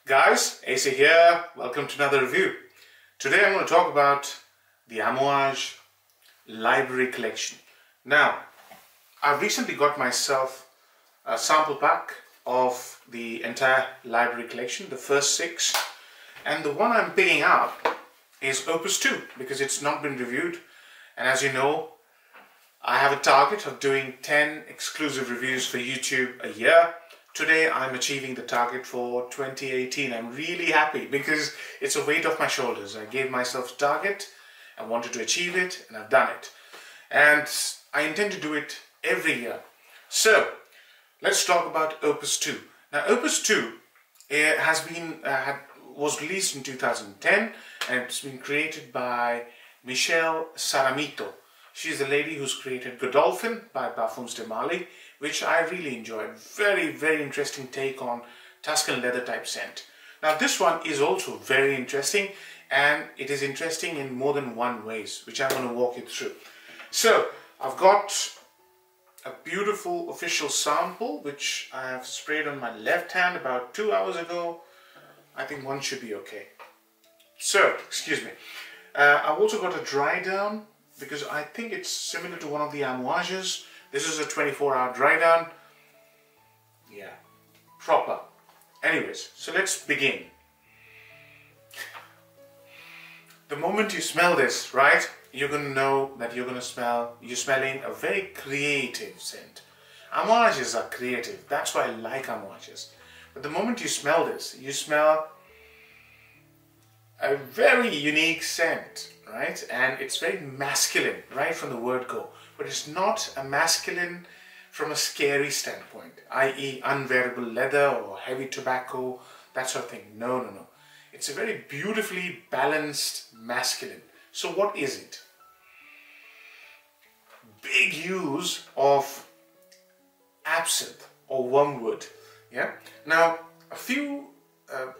Guys, AC here. Welcome to another review. Today I'm going to talk about the Amouage library collection. Now, I've recently got myself a sample pack of the entire library collection, the first 6, and the one I'm picking up is Opus II because it's not been reviewed, and as you know, I have a target of doing 10 exclusive reviews for YouTube a year. Today I'm achieving the target for 2018. I'm really happy because it's a weight off my shoulders. I gave myself a target, I wanted to achieve it, and I've done it. And I intend to do it every year. So let's talk about Opus II. Now Opus II was released in 2010 and it's been created by Michelle Saramito. She's the lady who's created Godolphin by Parfums de Marly, which I really enjoyed. Very, very interesting take on Tuscan leather type scent. Now this one is also very interesting, and it is interesting in more than one ways, which I'm going to walk you through. So I've got a beautiful official sample, which I have sprayed on my left hand about 2 hours ago. I think one should be okay. So, excuse me. I've also got a dry down, because I think it's similar to one of the Amouages. This is a 24-hour dry down. Yeah, proper. Anyways, so let's begin. The moment you smell this, right, you're going to know that you're smelling a very creative scent. Amouages are creative. That's why I like Amouages. But the moment you smell this, you smell a very unique scent, right? And it's very masculine, right from the word go. But it's not a masculine from a scary standpoint, i.e. unwearable leather or heavy tobacco, that sort of thing. No, no, no. It's a very beautifully balanced masculine. So what is it? Big use of absinthe or wormwood. Yeah. Now,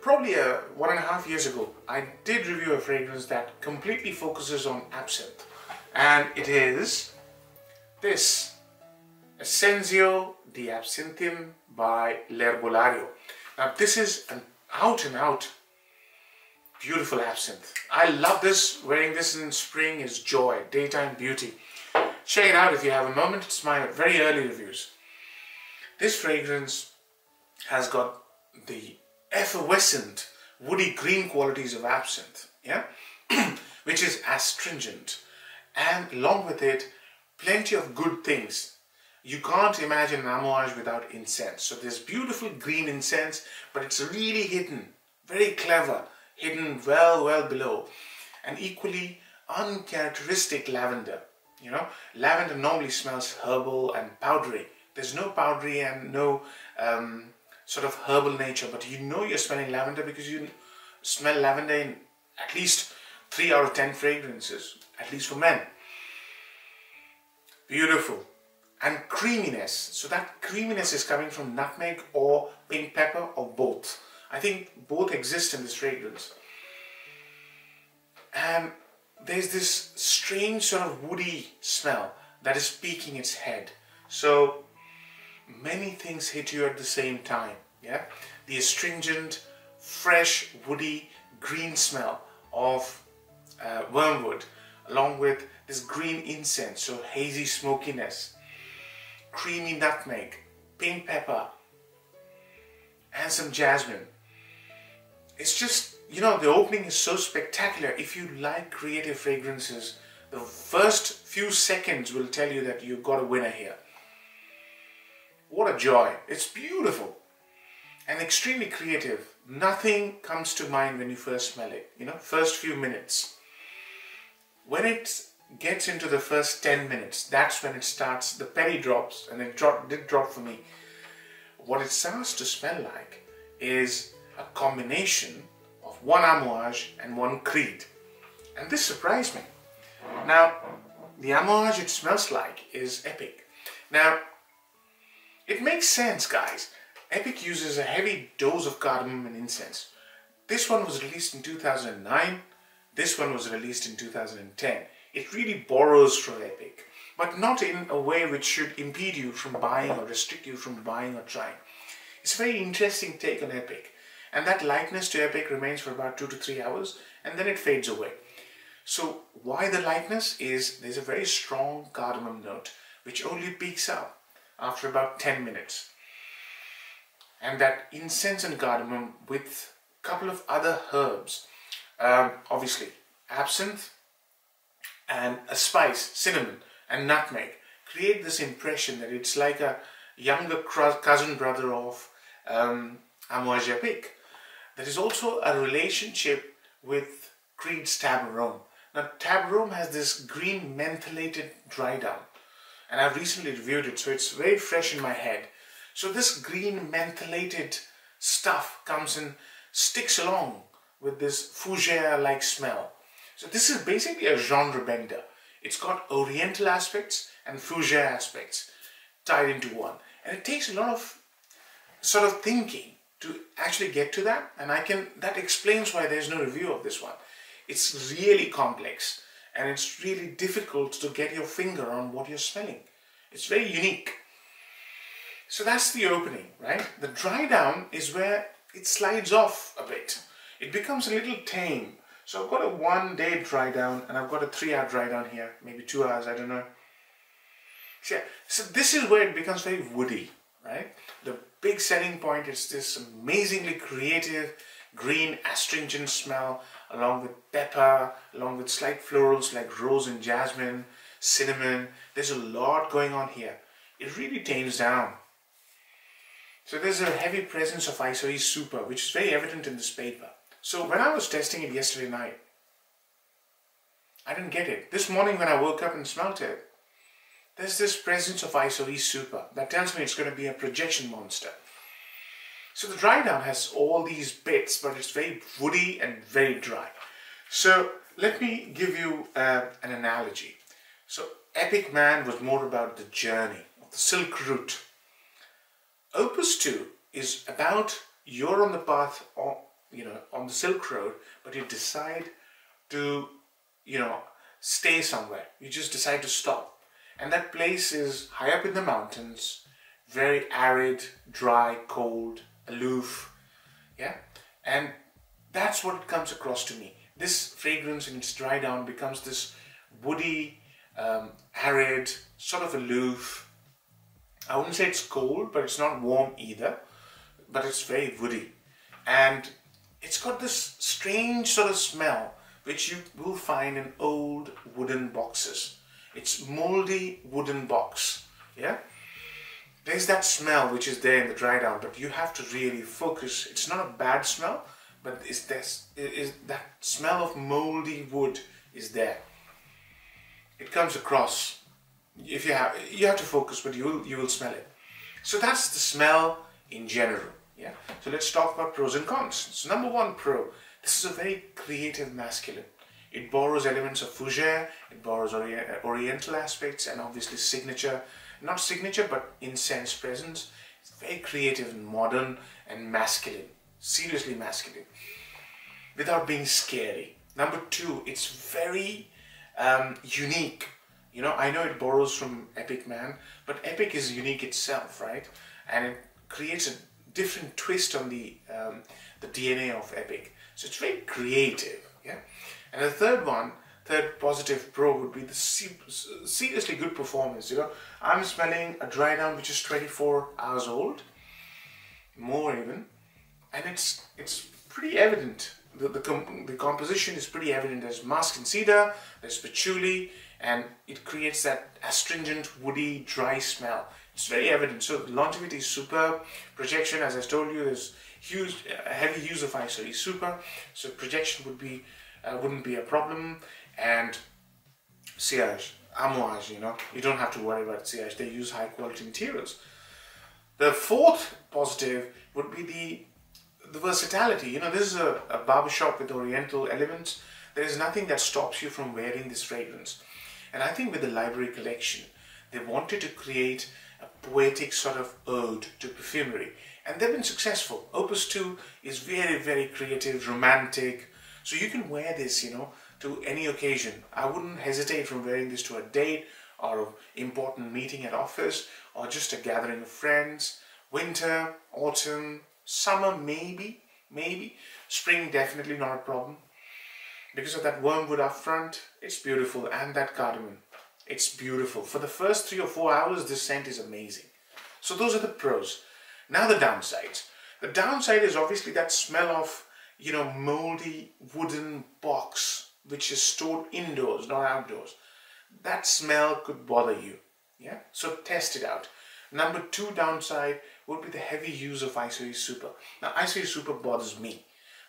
probably 1.5 years ago, I did review a fragrance that completely focuses on absinthe, and it is this Essenzio di Absinthium by L'Herbolario. Now this is an out and out beautiful absinthe. I love this. Wearing this in spring is joy, daytime beauty. Check it out if you have a moment. It's my very early reviews. This fragrance has got the effervescent woody green qualities of absinthe, yeah, which is astringent, and along with it plenty of good things. You can't imagine an Amouage without incense. So there's beautiful green incense, but it's really hidden, very clever, hidden well below. And equally uncharacteristic lavender. You know, lavender normally smells herbal and powdery. There's no powdery and no sort of herbal nature, but you know you're smelling lavender because you smell lavender in at least 3 out of 10 fragrances, at least for men. Beautiful. And creaminess. So that creaminess is coming from nutmeg or pink pepper or both. I think both exist in this fragrance. And there's this strange sort of woody smell that is peeking its head. So many things hit you at the same time. Yeah, the astringent, fresh, woody, green smell of wormwood, along with this green incense, so hazy smokiness, creamy nutmeg, pink pepper, and some jasmine. It's just, you know, the opening is so spectacular. If you like creative fragrances, the first few seconds will tell you that you've got a winner here. What a joy. It's beautiful and extremely creative. Nothing comes to mind when you first smell it, you know, first few minutes. When it gets into the first 10 minutes, that's when it starts, the penny drops, and it did drop for me. What it starts to smell like is a combination of one Amouage and one Creed. And this surprised me. Now, the Amouage it smells like is Epic. Now, it makes sense, guys. Epic uses a heavy dose of cardamom and incense. This one was released in 2009. This one was released in 2010. It really borrows from Epic, but not in a way which should impede you from buying or restrict you from buying or trying. It's a very interesting take on Epic. and that lightness to Epic remains for about 2 to 3 hours, and then it fades away. So why the lightness is there's a very strong cardamom note which only peaks up after about 10 minutes. And that incense and cardamom with a couple of other herbs, obviously absinthe and a spice, cinnamon and nutmeg, create this impression that it's like a younger cousin brother of Amouage Opus. There is also a relationship with Creed's Tabarome. Now Tabarome has this green mentholated dry down, and I've recently reviewed it, so it's very fresh in my head. So this green mentholated stuff comes and sticks along with this fougere-like smell. So this is basically a genre bender. It's got oriental aspects and fougere aspects tied into one. And it takes a lot of sort of thinking to actually get to that. And that explains why there's no review of this one. It's really complex and it's really difficult to get your finger on what you're smelling. It's very unique. So that's the opening, right? The dry down is where it slides off a bit. It becomes a little tame. So I've got a 1 day dry down and I've got a 3 hour dry down here, maybe 2 hours, I don't know. So this is where it becomes very woody, right? The big selling point is this amazingly creative green astringent smell along with pepper, along with slight florals like rose and jasmine, cinnamon. There's a lot going on here. It really tames down. So there's a heavy presence of Isoe Super, which is very evident in this paper. So when I was testing it yesterday night, I didn't get it. This morning when I woke up and smelled it, there's this presence of Isoe Super. That tells me it's going to be a projection monster. So the dry down has all these bits, but it's very woody and very dry. So let me give you an analogy. So Epic Man was more about the journey of the Silk Route. Opus II is about you're on the path, on the Silk Road, but you decide to, stay somewhere. You just decide to stop. And that place is high up in the mountains, very arid, dry, cold, aloof. Yeah? And that's what comes across to me. This fragrance in its dry down becomes this woody, arid, sort of aloof. I wouldn't say it's cold, but it's not warm either. But it's very woody. And it's got this strange sort of smell which you will find in old wooden boxes. It's moldy wooden box. Yeah? There's that smell which is there in the dry down, but you have to really focus. It's not a bad smell, but that smell of moldy wood is there. It comes across. If you have to focus, but you will smell it. So that's the smell in general. Yeah. So let's talk about pros and cons. So number one pro, this is a very creative masculine. It borrows elements of fougere, it borrows oriental aspects, and obviously signature, not signature, but incense presence. It's very creative and modern and masculine, seriously masculine, without being scary. Number two, it's very unique. I know it borrows from Epic Man, but Epic is unique itself, right? And it creates a different twist on the DNA of Epic. So it's very creative, yeah? And the third positive pro would be the seriously good performance. I'm smelling a dry down which is 24 hours old, more even, and it's pretty evident. The composition is pretty evident. There's musk and cedar, there's patchouli, and it creates that astringent, woody, dry smell. It's very evident. So the longevity is superb. Projection, as I told you, there's heavy use of Isoe Super, so projection wouldn't be a problem. And sillage, Amouage, you don't have to worry about sillage. They use high quality materials. The fourth positive would be the versatility. This is a barbershop with oriental elements. There is nothing that stops you from wearing this fragrance. And I think with the library collection, they wanted to create a poetic sort of ode to perfumery. And they've been successful. Opus II is very, very creative, romantic. So you can wear this, to any occasion. I wouldn't hesitate from wearing this to a date or an important meeting at office or just a gathering of friends. Winter, autumn, summer maybe, maybe. Spring, definitely not a problem. Because of that wormwood up front, it's beautiful. And that cardamom, it's beautiful. For the first 3 or 4 hours, this scent is amazing. So those are the pros. Now the downsides. The downside is obviously that smell of, moldy wooden box, which is stored indoors, not outdoors. That smell could bother you. Yeah, so test it out. Number 2 downside would be the heavy use of Isoe Super. Now Isoe Super bothers me.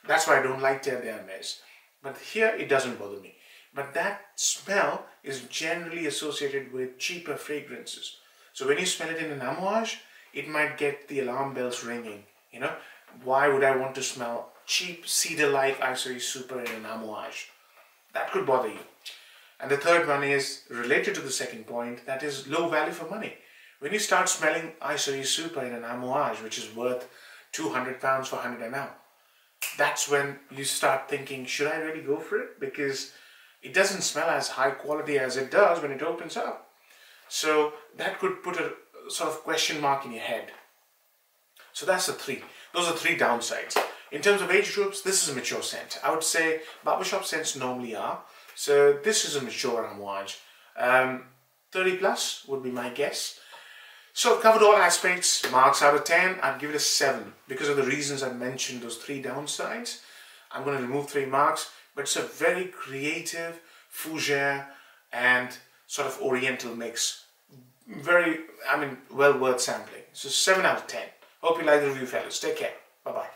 That's why I don't like Terre d'Hermès. But here it doesn't bother me. But that smell is generally associated with cheaper fragrances. So when you smell it in an Amouage, it might get the alarm bells ringing. Why would I want to smell cheap cedar-like Isoe Super in an Amouage? That could bother you. And the third one is related to the second point, that is low value for money. When you start smelling Isoe Super in an Amouage, which is worth £200 for 100 ml, that's when you start thinking, should I really go for it? Because it doesn't smell as high quality as it does when it opens up. So that could put a sort of question mark in your head. So that's the 3. Those are 3 downsides. In terms of age groups, this is a mature scent. I would say barbershop scents normally are. So this is a mature Amouage. 30 plus would be my guess. So I've covered all aspects. Marks out of 10, I'd give it a 7 because of the reasons I mentioned, those 3 downsides. I'm going to remove 3 marks, but it's a very creative, fougere and sort of oriental mix. Well worth sampling. So 7 out of 10. Hope you like the review, fellas. Take care. Bye-bye.